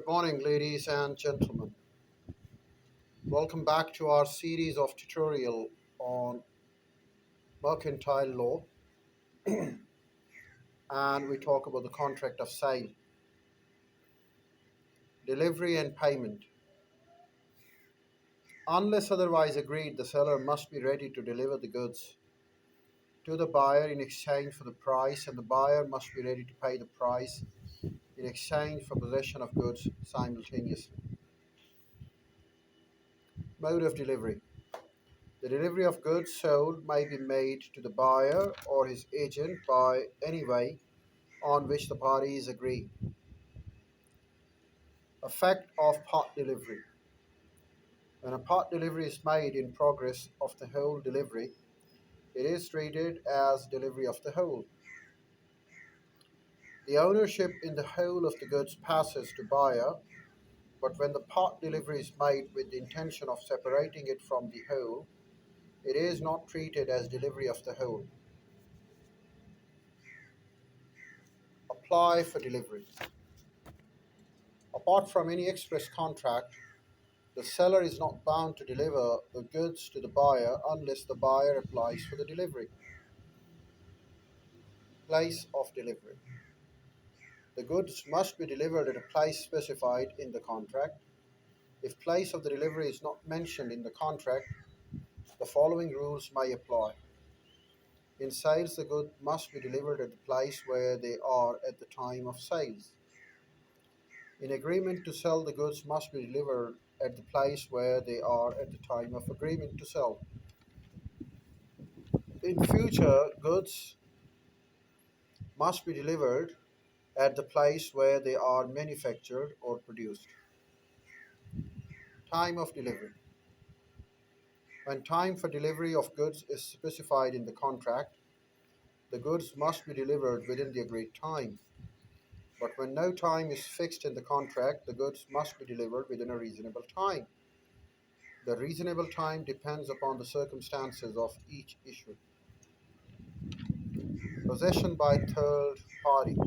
morning, ladies and gentlemen. Welcome back to our series of tutorial on mercantile law, and we talk about the contract of sale, delivery and payment. Unless otherwise agreed, the seller must be ready to deliver the goods to the buyer in exchange for the price, and the buyer must be ready to pay the price in exchange for possession of goods simultaneously. Mode of delivery. The delivery of goods sold may be made to the buyer or his agent by any way on which the parties agree. Effect of part delivery. When a part delivery is made in progress of the whole delivery, it is treated as delivery of the whole. The ownership in the whole of the goods passes to buyer, but when the part delivery is made with the intention of separating it from the whole, it is not treated as delivery of the whole. Apply for delivery. Apart from any express contract, the seller is not bound to deliver the goods to the buyer unless the buyer applies for the delivery. Place of delivery. The goods must be delivered at a place specified in the contract. If place of the delivery is not mentioned in the contract, the following rules may apply. In sales, the goods must be delivered at the place where they are at the time of sales. In agreement to sell, the goods must be delivered at the place where they are at the time of agreement to sell. In future, goods must be delivered at the place where they are manufactured or produced. Time of delivery. When time for delivery of goods is specified in the contract, the goods must be delivered within the agreed time. But when no time is fixed in the contract, the goods must be delivered within a reasonable time. The reasonable time depends upon the circumstances of each issue. Possession by third party.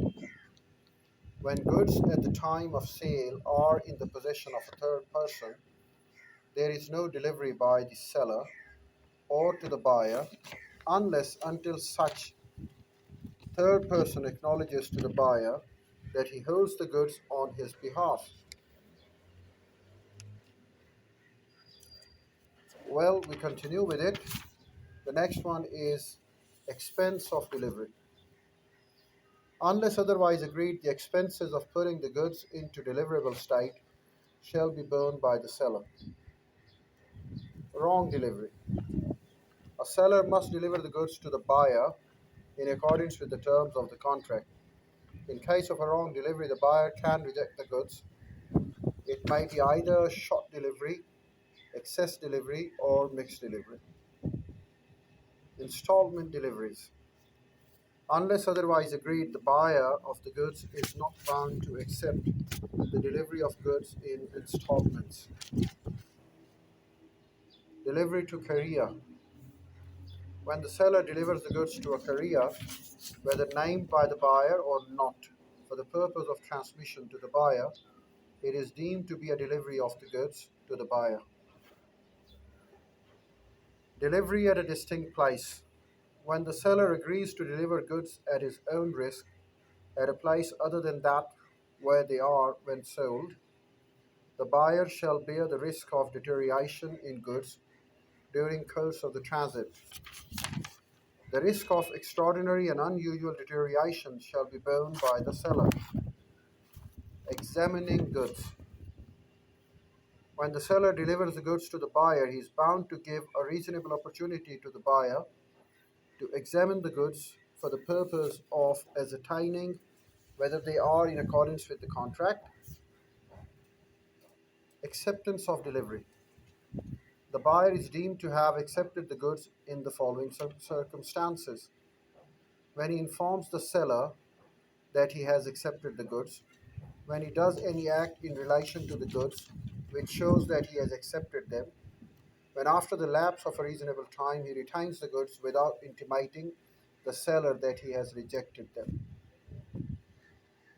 When goods at the time of sale are in the possession of a third person, there is no delivery by the seller or to the buyer unless until such third person acknowledges to the buyer that he holds the goods on his behalf. Well, we continue with it. The next one is expense of delivery. Unless otherwise agreed, the expenses of putting the goods into deliverable state shall be borne by the seller. Wrong delivery. A seller must deliver the goods to the buyer in accordance with the terms of the contract. In case of a wrong delivery, the buyer can reject the goods. It may be either short delivery, excess delivery, or mixed delivery. Installment deliveries. Unless otherwise agreed, the buyer of the goods is not bound to accept the delivery of goods in installments. Delivery to carrier. When the seller delivers the goods to a carrier, whether named by the buyer or not, for the purpose of transmission to the buyer, it is deemed to be a delivery of the goods to the buyer. Delivery at a distinct place. When the seller agrees to deliver goods at his own risk at a place other than that where they are when sold, the buyer shall bear the risk of deterioration in goods during course of the transit. The risk of extraordinary and unusual deterioration shall be borne by the seller. Examining goods. When the seller delivers the goods to the buyer, he is bound to give a reasonable opportunity to the buyer to examine the goods for the purpose of ascertaining whether they are in accordance with the contract. Acceptance of delivery. The buyer is deemed to have accepted the goods in the following circumstances: when he informs the seller that he has accepted the goods, when he does any act in relation to the goods which shows that he has accepted them, when after the lapse of a reasonable time he retains the goods without intimating the seller that he has rejected them.